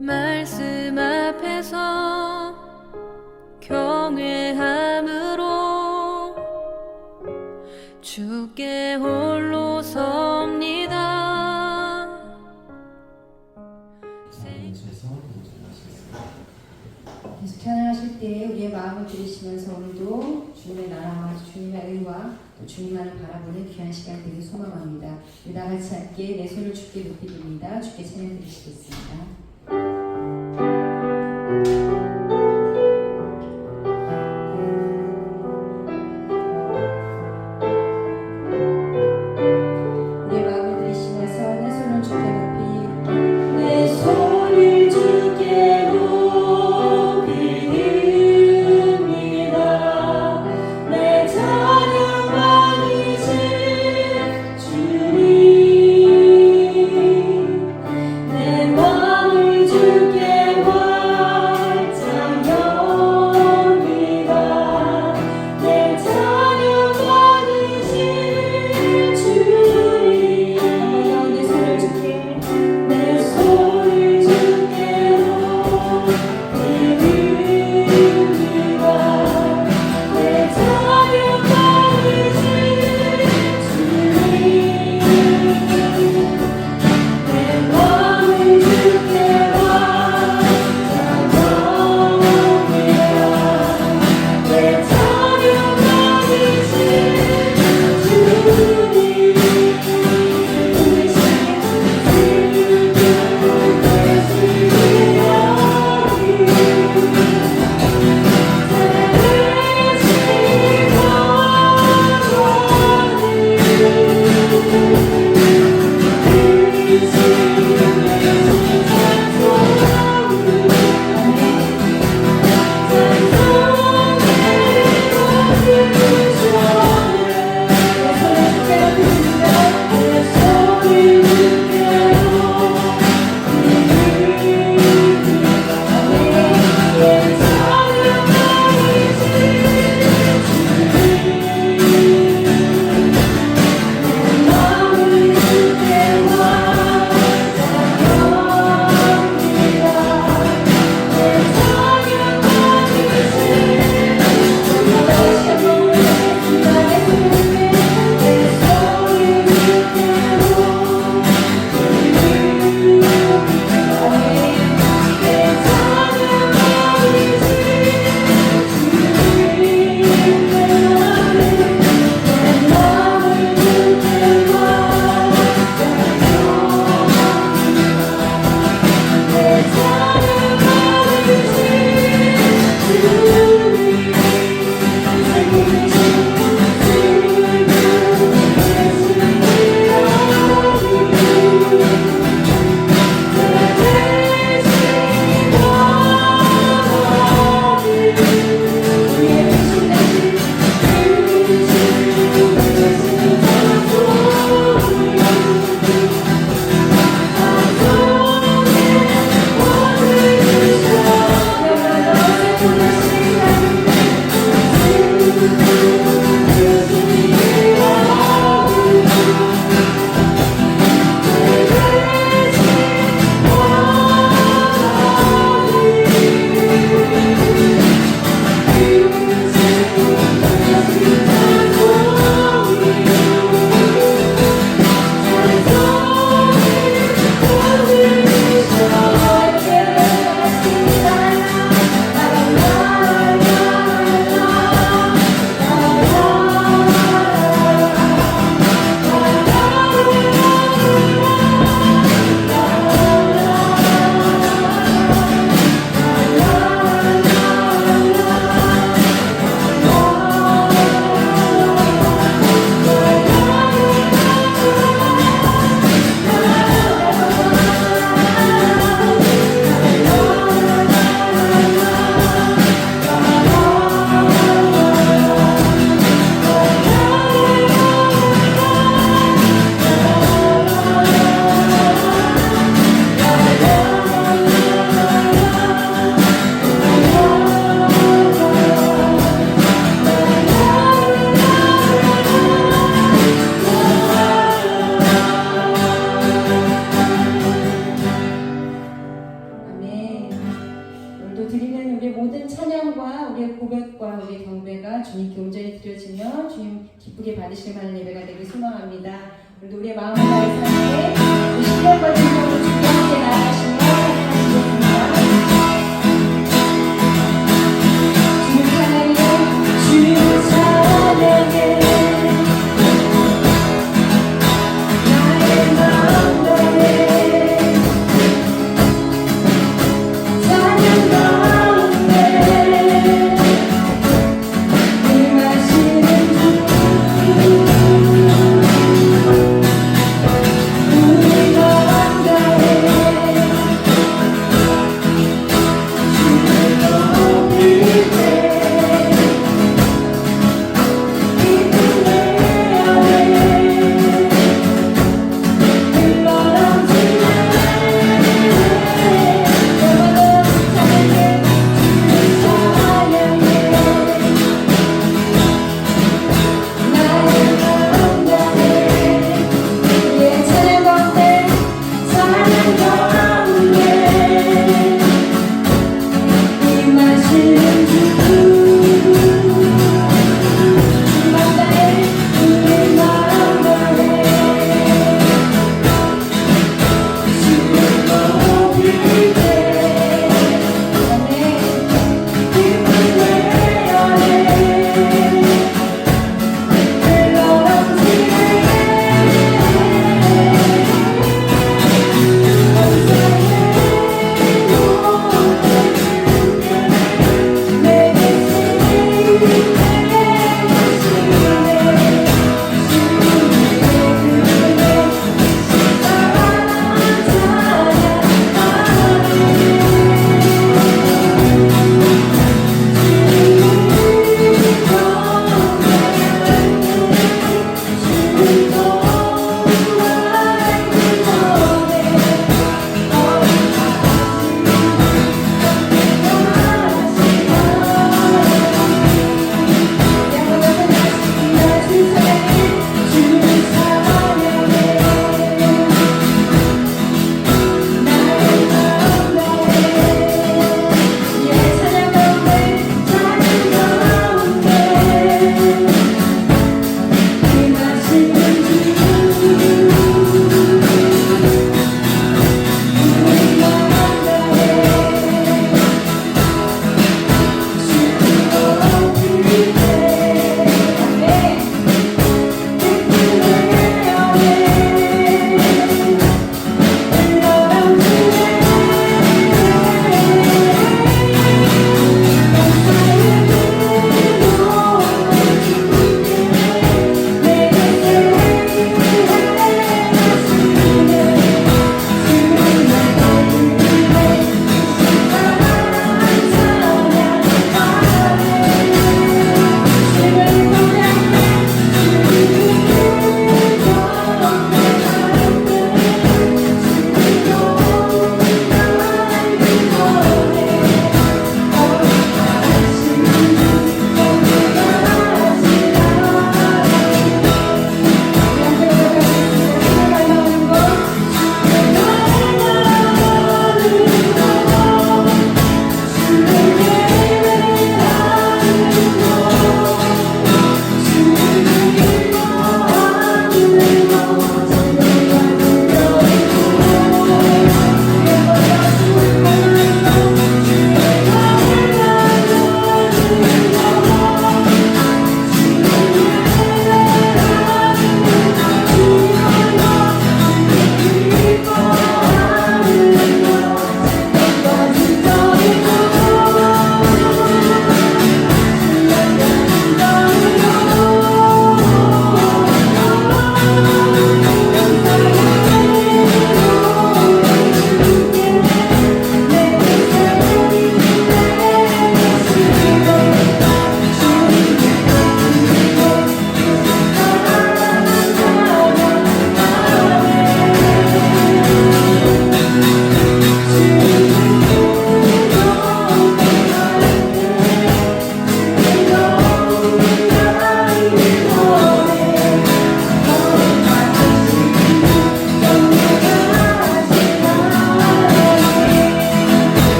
말씀 앞에서 경외함으로 주께 홀로 섭니다. 계속 찬양하실 때 우리의 마음을 들이시면서 오늘도 주님의 나라와 주님의 의와 또 주님만을 바라보는 귀한 시간 되길 소망합니다. 우리 다 같이 함께 내 손을 주께 높이 듭니다. 주께 찬양 드리시겠습니다. 내 마음을 또 드리는 우리의 모든 찬양과 우리의 고백과 우리의 경배가 주님께 온전히 드려지며 주님 기쁘게 받으실 만한 예배가 되길 소망합니다. 오늘도 우리의 마음을 다해서 함께 신령과 진정으로 주님께 함께 나아가시며 찬양하시겠습니다. 주님 찬양해 나의 마음 다해 찬양 가운데 임하시는 주 우리 마음 다해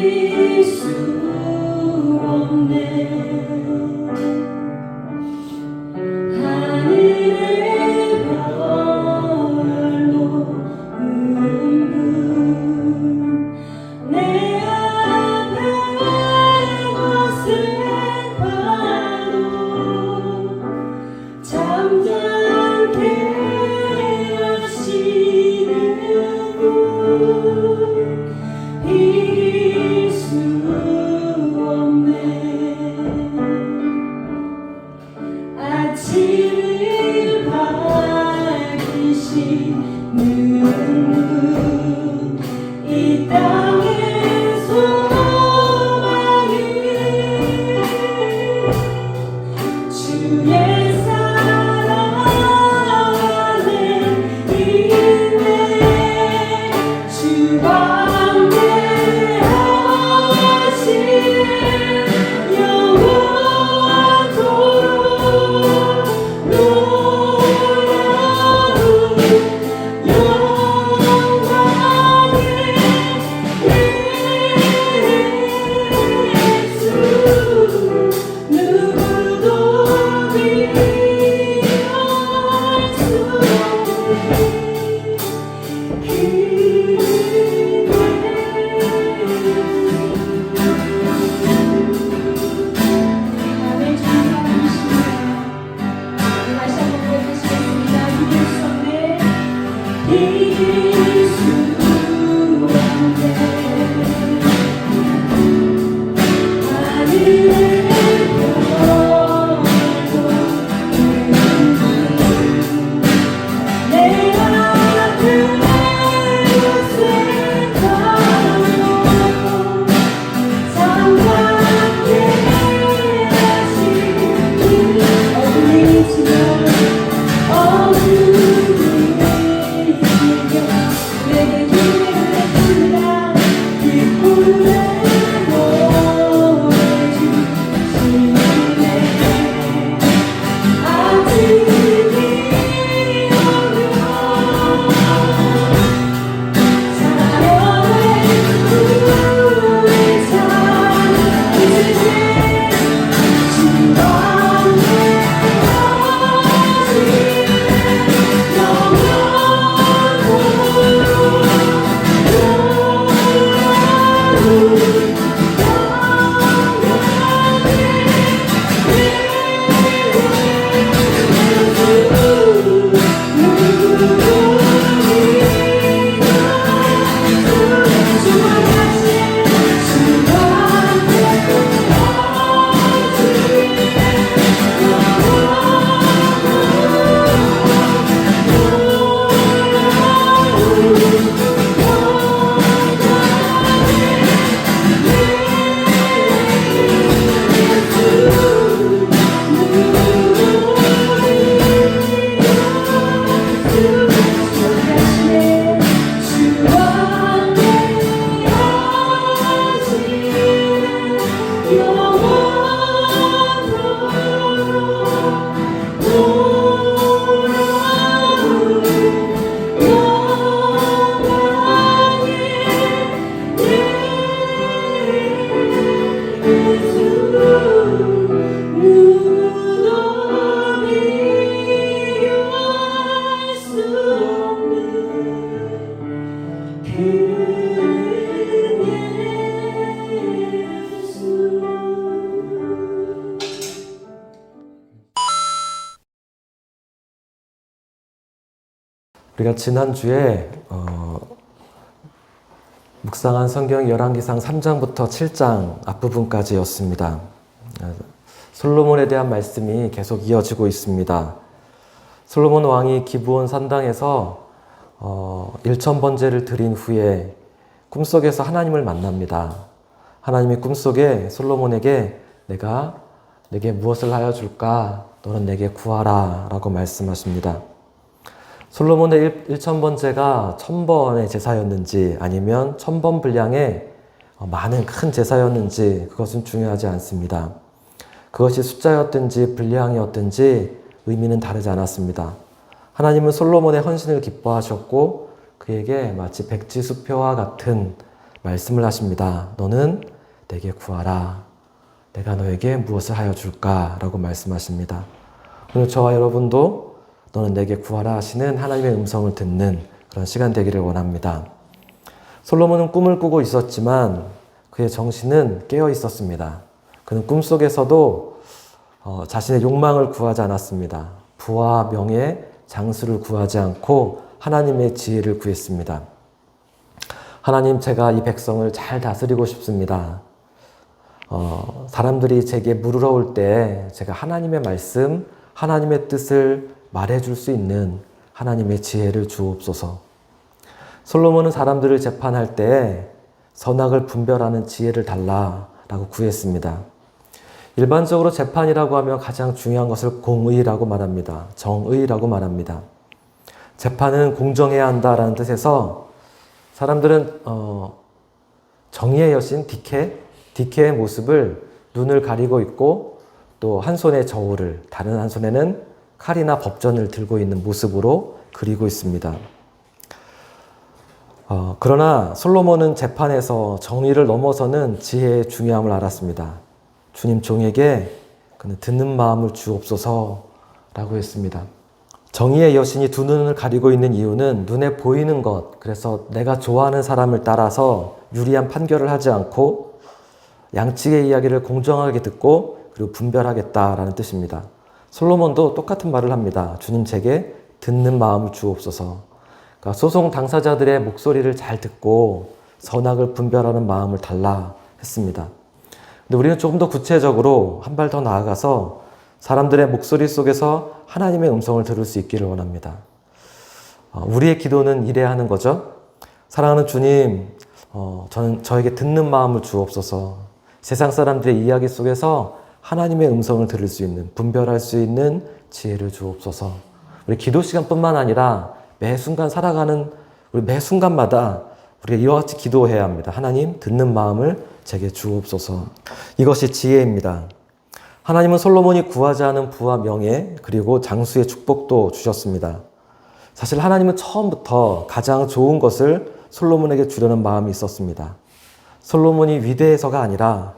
이길 수 없네. 하늘의 별로 은근 내 앞에 거센 파도 잠잠케 하시는 분 이길 수 없네. 아침을 밝히시는 분 이 땅의 소망이 주의 사랑 안에 있네. 주 광대하시네. 영원토록 이길 수 없네. 하늘의 별도 내 앞에 거센 파도 잠잠케 하시는 어둠이 지면 내게 힘을 주라. 기쁨의 노래 주시네. 아침이 오면 사랑의 불을 찾으시네. 주 우리가 지난주에 묵상한 성경 열왕기상 3장부터 7장 앞부분까지였습니다. 솔로몬에 대한 말씀이 계속 이어지고 있습니다. 솔로몬 왕이 기브온 산당에서 1000번제를 드린 후에 꿈속에서 하나님을 만납니다. 하나님이 꿈속에 솔로몬에게 내가 내게 무엇을 하여 줄까? 너는 내게 구하라 라고 말씀하십니다. 솔로몬의 1000번제가 1000번의 제사였는지 아니면 1000번 분량의 많은 큰 제사였는지 그것은 중요하지 않습니다. 그것이 숫자였든지 분량이었든지 의미는 다르지 않았습니다. 하나님은 솔로몬의 헌신을 기뻐하셨고 그에게 마치 백지수표와 같은 말씀을 하십니다. 너는 내게 구하라. 내가 너에게 무엇을 하여 줄까? 라고 말씀하십니다. 오늘 저와 여러분도 너는 내게 구하라 하시는 하나님의 음성을 듣는 그런 시간 되기를 원합니다. 솔로몬은 꿈을 꾸고 있었지만 그의 정신은 깨어 있었습니다. 그는 꿈속에서도 자신의 욕망을 구하지 않았습니다. 부와 명예, 장수를 구하지 않고 하나님의 지혜를 구했습니다. 하나님, 제가 이 백성을 잘 다스리고 싶습니다. 사람들이 제게 물어올 때 제가 하나님의 말씀, 하나님의 뜻을 말해줄 수 있는 하나님의 지혜를 주옵소서. 솔로몬은 사람들을 재판할 때 선악을 분별하는 지혜를 달라라고 구했습니다. 일반적으로 재판이라고 하면 가장 중요한 것을 공의라고 말합니다. 정의라고 말합니다. 재판은 공정해야 한다라는 뜻에서 사람들은 정의의 여신 디케의 모습을 눈을 가리고 있고 또 한 손에 저울을 다른 한 손에는 칼이나 법전을 들고 있는 모습으로 그리고 있습니다. 그러나 솔로몬은 재판에서 정의를 넘어서는 지혜의 중요함을 알았습니다. 주님 종에게 그는 듣는 마음을 주옵소서라고 했습니다. 정의의 여신이 두 눈을 가리고 있는 이유는 눈에 보이는 것, 그래서 내가 좋아하는 사람을 따라서 유리한 판결을 하지 않고 양측의 이야기를 공정하게 듣고 그리고 분별하겠다라는 뜻입니다. 솔로몬도 똑같은 말을 합니다. 주님 제게 듣는 마음을 주옵소서. 그러니까 소송 당사자들의 목소리를 잘 듣고 선악을 분별하는 마음을 달라 했습니다. 근데 우리는 조금 더 구체적으로 한 발 더 나아가서 사람들의 목소리 속에서 하나님의 음성을 들을 수 있기를 원합니다. 우리의 기도는 이래야 하는 거죠. 사랑하는 주님, 저에게 듣는 마음을 주옵소서. 세상 사람들의 이야기 속에서 하나님의 음성을 들을 수 있는, 분별할 수 있는 지혜를 주옵소서. 우리 기도 시간뿐만 아니라 매 순간 살아가는 우리 매 순간마다 우리가 이와 같이 기도해야 합니다. 하나님, 듣는 마음을 제게 주옵소서. 이것이 지혜입니다. 하나님은 솔로몬이 구하지 않은 부와 명예 그리고 장수의 축복도 주셨습니다. 사실 하나님은 처음부터 가장 좋은 것을 솔로몬에게 주려는 마음이 있었습니다. 솔로몬이 위대해서가 아니라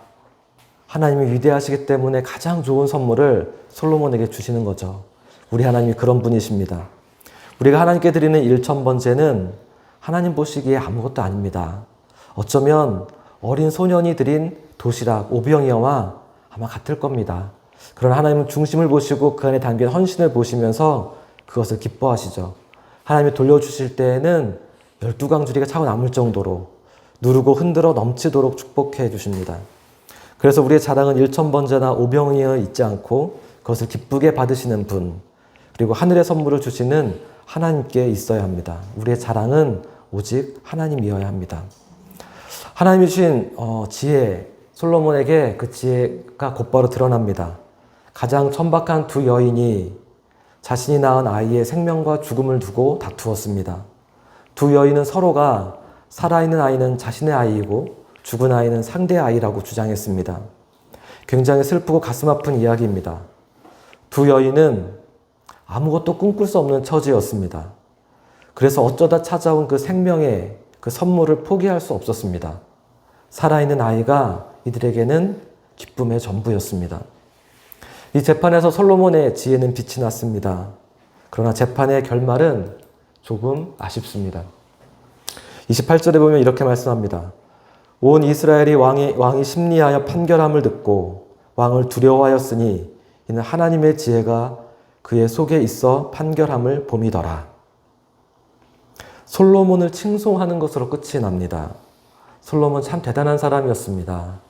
하나님이 위대하시기 때문에 가장 좋은 선물을 솔로몬에게 주시는 거죠. 우리 하나님이 그런 분이십니다. 우리가 하나님께 드리는 1000번제는 하나님 보시기에 아무것도 아닙니다. 어쩌면 어린 소년이 드린 도시락 5병이어와 아마 같을 겁니다. 그러나 하나님은 중심을 보시고 그 안에 담긴 헌신을 보시면서 그것을 기뻐하시죠. 하나님이 돌려주실 때에는 12강줄이가 차고 남을 정도로 누르고 흔들어 넘치도록 축복해 주십니다. 그래서 우리의 자랑은 1000번제나 5병이어 있지 않고 그것을 기쁘게 받으시는 분, 그리고 하늘의 선물을 주시는 하나님께 있어야 합니다. 우리의 자랑은 오직 하나님이어야 합니다. 하나님이 주신 지혜, 솔로몬에게 그 지혜가 곧바로 드러납니다. 가장 천박한 두 여인이 자신이 낳은 아이의 생명과 죽음을 두고 다투었습니다. 두 여인은 서로가 살아있는 아이는 자신의 아이이고 죽은 아이는 상대의 아이라고 주장했습니다. 굉장히 슬프고 가슴 아픈 이야기입니다. 두 여인은 아무것도 꿈꿀 수 없는 처지였습니다. 그래서 어쩌다 찾아온 그 생명의 그 선물을 포기할 수 없었습니다. 살아있는 아이가 이들에게는 기쁨의 전부였습니다. 이 재판에서 솔로몬의 지혜는 빛이 났습니다. 그러나 재판의 결말은 조금 아쉽습니다. 28절에 보면 이렇게 말씀합니다. 온 이스라엘이 왕이 심리하여 판결함을 듣고 왕을 두려워하였으니 이는 하나님의 지혜가 그의 속에 있어 판결함을 봄이더라. 솔로몬을 칭송하는 것으로 끝이 납니다. 솔로몬 참 대단한 사람이었습니다.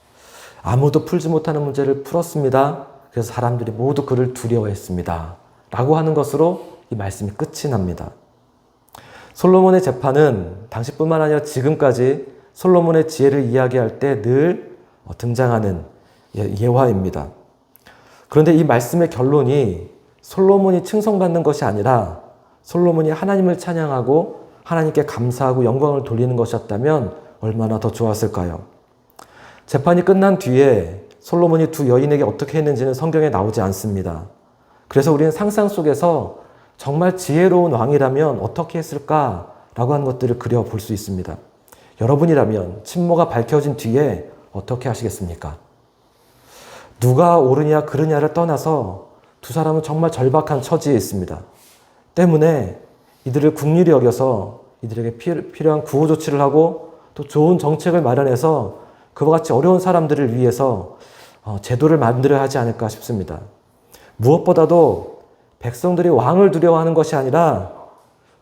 아무도 풀지 못하는 문제를 풀었습니다. 그래서 사람들이 모두 그를 두려워했습니다. 라고 하는 것으로 이 말씀이 끝이 납니다. 솔로몬의 재판은 당시뿐만 아니라 지금까지 솔로몬의 지혜를 이야기할 때 늘 등장하는 예화입니다. 그런데 이 말씀의 결론이 솔로몬이 칭송받는 것이 아니라 솔로몬이 하나님을 찬양하고 하나님께 감사하고 영광을 돌리는 것이었다면 얼마나 더 좋았을까요? 재판이 끝난 뒤에 솔로몬이 두 여인에게 어떻게 했는지는 성경에 나오지 않습니다. 그래서 우리는 상상 속에서 정말 지혜로운 왕이라면 어떻게 했을까라고 하는 것들을 그려볼 수 있습니다. 여러분이라면 친모가 밝혀진 뒤에 어떻게 하시겠습니까? 누가 옳으냐 그르냐를 떠나서 두 사람은 정말 절박한 처지에 있습니다. 때문에 이들을 국률이 여겨서 이들에게 필요한 구호 조치를 하고 또 좋은 정책을 마련해서 그와 같이 어려운 사람들을 위해서 제도를 만들어야 하지 않을까 싶습니다. 무엇보다도 백성들이 왕을 두려워하는 것이 아니라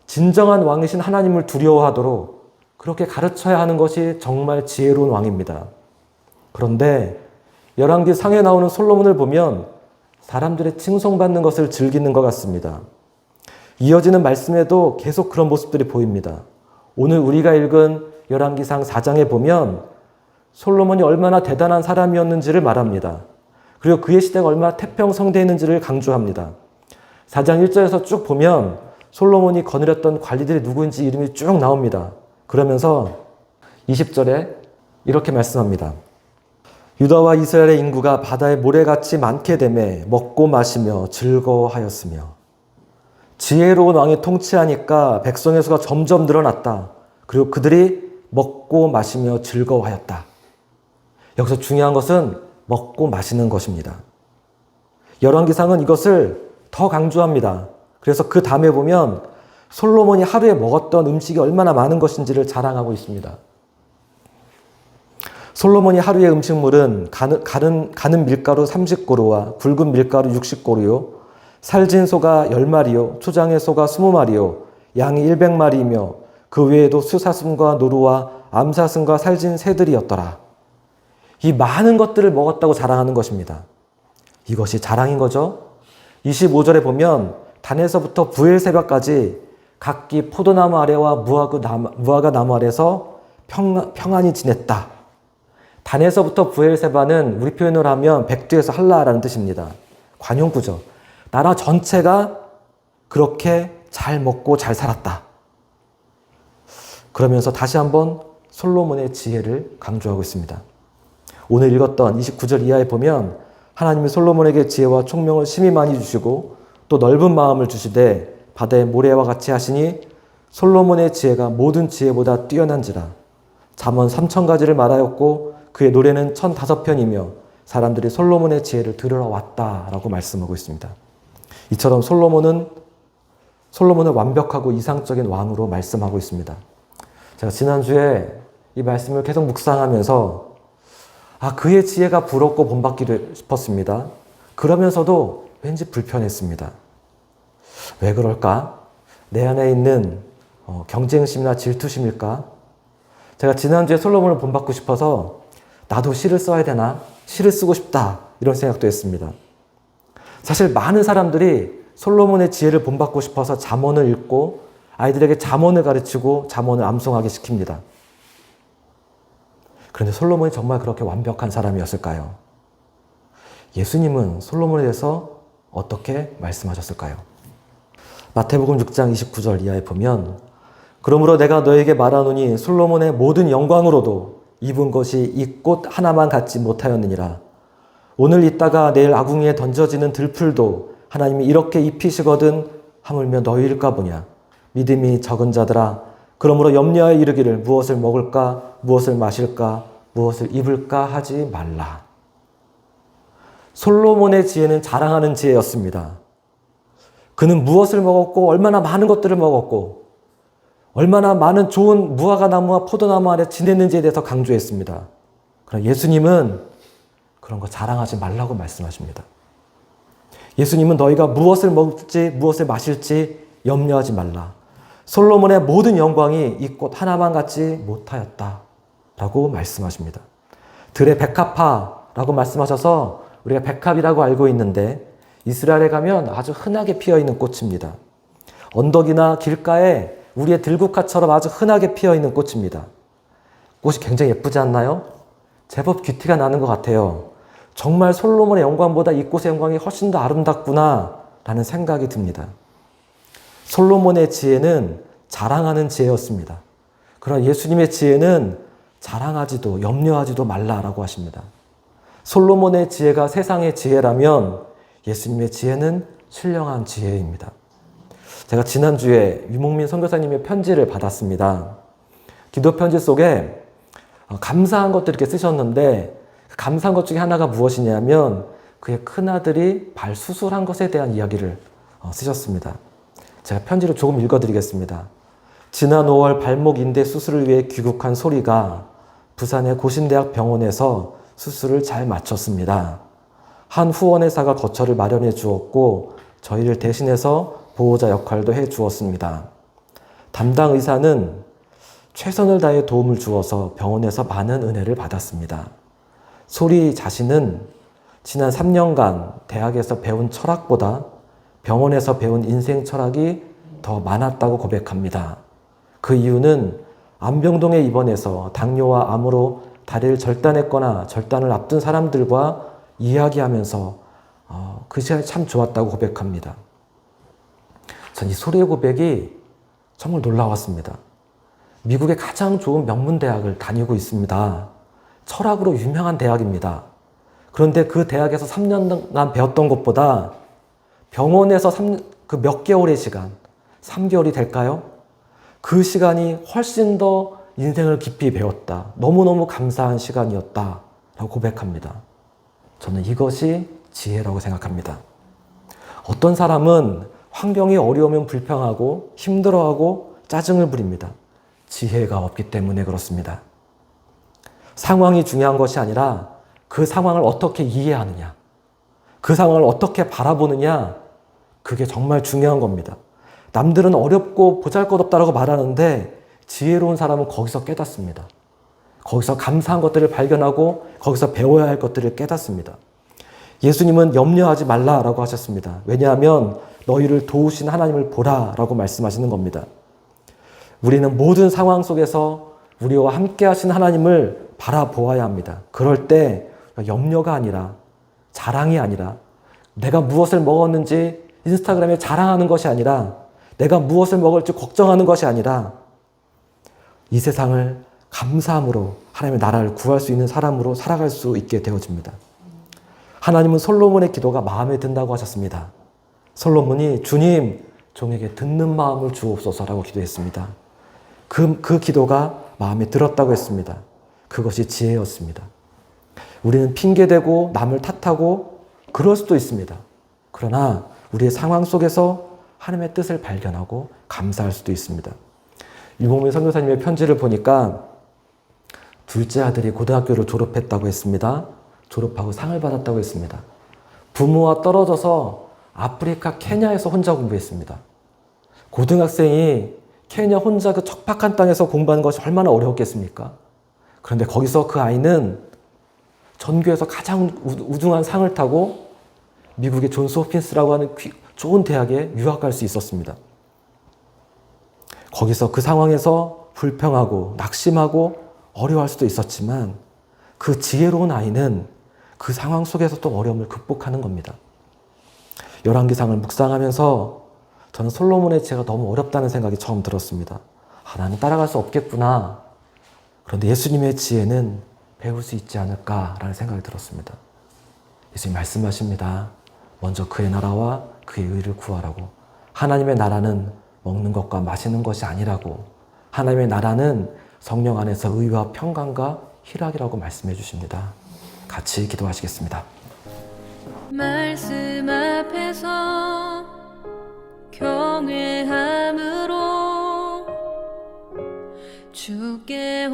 진정한 왕이신 하나님을 두려워하도록 그렇게 가르쳐야 하는 것이 정말 지혜로운 왕입니다. 그런데 열왕기 상에 나오는 솔로몬을 보면 사람들의 칭송받는 것을 즐기는 것 같습니다. 이어지는 말씀에도 계속 그런 모습들이 보입니다. 오늘 우리가 읽은 열왕기상 4장에 보면 솔로몬이 얼마나 대단한 사람이었는지를 말합니다. 그리고 그의 시대가 얼마나 태평성대했는지를 강조합니다. 4장 1절에서 쭉 보면 솔로몬이 거느렸던 관리들이 누구인지 이름이 쭉 나옵니다. 그러면서 20절에 이렇게 말씀합니다. 유다와 이스라엘의 인구가 바다의 모래같이 많게 되매 먹고 마시며 즐거워하였으며 지혜로운 왕이 통치하니까 백성의 수가 점점 늘어났다. 그리고 그들이 먹고 마시며 즐거워하였다. 여기서 중요한 것은 먹고 마시는 것입니다. 열왕기상은 이것을 더 강조합니다. 그래서 그 다음에 보면 솔로몬이 하루에 먹었던 음식이 얼마나 많은 것인지를 자랑하고 있습니다. 솔로몬이 하루의 음식물은 가는 밀가루 30고루와 굵은 밀가루 60고루요, 살진 소가 10마리요, 초장의 소가 20마리요, 양이 100마리이며 그 외에도 수사슴과 노루와 암사슴과 살진 새들이었더라. 이 많은 것들을 먹었다고 자랑하는 것입니다. 이것이 자랑인 거죠. 25절에 보면 단에서부터 부엘세바까지 각기 포도나무 아래와 무화과 나무 아래서 평안히 지냈다. 단에서부터 부엘세바는 우리 표현으로 하면 백두에서 한라라는 뜻입니다. 관용구죠. 나라 전체가 그렇게 잘 먹고 잘 살았다. 그러면서 다시 한번 솔로몬의 지혜를 강조하고 있습니다. 오늘 읽었던 29절 이하에 보면 하나님이 솔로몬에게 지혜와 총명을 심히 많이 주시고 또 넓은 마음을 주시되 바다의 모래와 같이 하시니 솔로몬의 지혜가 모든 지혜보다 뛰어난지라. 잠언 3000가지를 말하였고 그의 노래는 1005편이며 사람들이 솔로몬의 지혜를 들으러 왔다라고 말씀하고 있습니다. 이처럼 솔로몬은 완벽하고 이상적인 왕으로 말씀하고 있습니다. 제가 지난주에 이 말씀을 계속 묵상하면서 그의 지혜가 부럽고 본받기도 싶었습니다. 그러면서도 왠지 불편했습니다. 왜 그럴까? 내 안에 있는 경쟁심이나 질투심일까? 제가 지난주에 솔로몬을 본받고 싶어서 나도 시를 써야 되나? 시를 쓰고 싶다. 이런 생각도 했습니다. 사실 많은 사람들이 솔로몬의 지혜를 본받고 싶어서 잠언을 읽고 아이들에게 잠언을 가르치고 잠언을 암송하게 시킵니다. 그런데 솔로몬이 정말 그렇게 완벽한 사람이었을까요? 예수님은 솔로몬에 대해서 어떻게 말씀하셨을까요? 마태복음 6장 29절 이하에 보면 그러므로 내가 너에게 말하노니 솔로몬의 모든 영광으로도 입은 것이 이 꽃 하나만 갖지 못하였느니라. 오늘 있다가 내일 아궁이에 던져지는 들풀도 하나님이 이렇게 입히시거든 하물며 너희일까 보냐. 믿음이 적은 자들아 그러므로 염려하여 이르기를 무엇을 먹을까 무엇을 마실까 무엇을 입을까 하지 말라. 솔로몬의 지혜는 자랑하는 지혜였습니다. 그는 무엇을 먹었고 얼마나 많은 것들을 먹었고 얼마나 많은 좋은 무화과 나무와 포도나무 아래 지냈는지에 대해서 강조했습니다. 그러나 예수님은 그런 거 자랑하지 말라고 말씀하십니다. 예수님은 너희가 무엇을 먹을지 무엇을 마실지 염려하지 말라. 솔로몬의 모든 영광이 이 꽃 하나만 갖지 못하였다 라고 말씀하십니다. 들의 백합화라고 말씀하셔서 우리가 백합이라고 알고 있는데 이스라엘에 가면 아주 흔하게 피어있는 꽃입니다. 언덕이나 길가에 우리의 들국화처럼 아주 흔하게 피어있는 꽃입니다. 꽃이 굉장히 예쁘지 않나요? 제법 귀티가 나는 것 같아요. 정말 솔로몬의 영광보다 이 꽃의 영광이 훨씬 더 아름답구나 라는 생각이 듭니다. 솔로몬의 지혜는 자랑하는 지혜였습니다. 그러나 예수님의 지혜는 자랑하지도 염려하지도 말라라고 하십니다. 솔로몬의 지혜가 세상의 지혜라면 예수님의 지혜는 신령한 지혜입니다. 제가 지난주에 유목민 선교사님의 편지를 받았습니다. 기도 편지 속에 감사한 것들 이렇게 쓰셨는데 그 감사한 것 중에 하나가 무엇이냐면 그의 큰아들이 발 수술한 것에 대한 이야기를 쓰셨습니다. 제가 편지를 조금 읽어드리겠습니다. 지난 5월 발목 인대 수술을 위해 귀국한 소리가 부산의 고신대학 병원에서 수술을 잘 마쳤습니다. 한 후원회사가 거처를 마련해 주었고 저희를 대신해서 보호자 역할도 해 주었습니다. 담당 의사는 최선을 다해 도움을 주어서 병원에서 많은 은혜를 받았습니다. 소리 자신은 지난 3년간 대학에서 배운 철학보다 병원에서 배운 인생 철학이 더 많았다고 고백합니다. 그 이유는 안병동에 입원해서 당뇨와 암으로 다리를 절단했거나 절단을 앞둔 사람들과 이야기하면서 그 시간이 참 좋았다고 고백합니다. 전 이 소리의 고백이 정말 놀라웠습니다. 미국의 가장 좋은 명문대학을 다니고 있습니다. 철학으로 유명한 대학입니다. 그런데 그 대학에서 3년간 배웠던 것보다 병원에서 그 몇 개월의 시간, 3개월이 될까요? 그 시간이 훨씬 더 인생을 깊이 배웠다. 너무너무 감사한 시간이었다. 라고 고백합니다. 저는 이것이 지혜라고 생각합니다. 어떤 사람은 환경이 어려우면 불평하고 힘들어하고 짜증을 부립니다. 지혜가 없기 때문에 그렇습니다. 상황이 중요한 것이 아니라 그 상황을 어떻게 이해하느냐, 그 상황을 어떻게 바라보느냐, 그게 정말 중요한 겁니다. 남들은 어렵고 보잘것없다라고 말하는데 지혜로운 사람은 거기서 깨닫습니다. 거기서 감사한 것들을 발견하고 거기서 배워야 할 것들을 깨닫습니다. 예수님은 염려하지 말라라고 하셨습니다. 왜냐하면 너희를 도우신 하나님을 보라라고 말씀하시는 겁니다. 우리는 모든 상황 속에서 우리와 함께 하신 하나님을 바라보아야 합니다. 그럴 때 염려가 아니라 자랑이 아니라 내가 무엇을 먹었는지 인스타그램에 자랑하는 것이 아니라 내가 무엇을 먹을지 걱정하는 것이 아니라 이 세상을 감사함으로 하나님의 나라를 구할 수 있는 사람으로 살아갈 수 있게 되어집니다. 하나님은 솔로몬의 기도가 마음에 든다고 하셨습니다. 솔로몬이 주님, 종에게 듣는 마음을 주옵소서라고 기도했습니다. 그 기도가 마음에 들었다고 했습니다. 그것이 지혜였습니다. 우리는 핑계대고 남을 탓하고 그럴 수도 있습니다. 그러나 우리의 상황 속에서 하나님의 뜻을 발견하고 감사할 수도 있습니다. 유봉민 선교사님의 편지를 보니까 둘째 아들이 고등학교를 졸업했다고 했습니다. 졸업하고 상을 받았다고 했습니다. 부모와 떨어져서 아프리카 케냐에서 혼자 공부했습니다. 고등학생이 케냐 혼자 그 척박한 땅에서 공부하는 것이 얼마나 어려웠겠습니까? 그런데 거기서 그 아이는 전교에서 가장 우등한 상을 타고 미국의 존스 호핀스라고 하는 좋은 대학에 유학 갈 수 있었습니다. 거기서 그 상황에서 불평하고 낙심하고 어려워할 수도 있었지만 그 지혜로운 아이는 그 상황 속에서 또 어려움을 극복하는 겁니다. 열왕기상을 묵상하면서 저는 솔로몬의 지혜가 너무 어렵다는 생각이 처음 들었습니다. 나는 따라갈 수 없겠구나. 그런데 예수님의 지혜는 배울 수 있지 않을까라는 생각이 들었습니다. 예수님 말씀하십니다. 먼저 그의 나라와 그의 의를 구하라고. 하나님의 나라는 먹는 것과 마시는 것이 아니라고. 하나님의 나라는 성령 안에서 의와 평강과 희락이라고 말씀해 주십니다. 같이 기도하시겠습니다. 말씀 앞에서 경외함으로 주께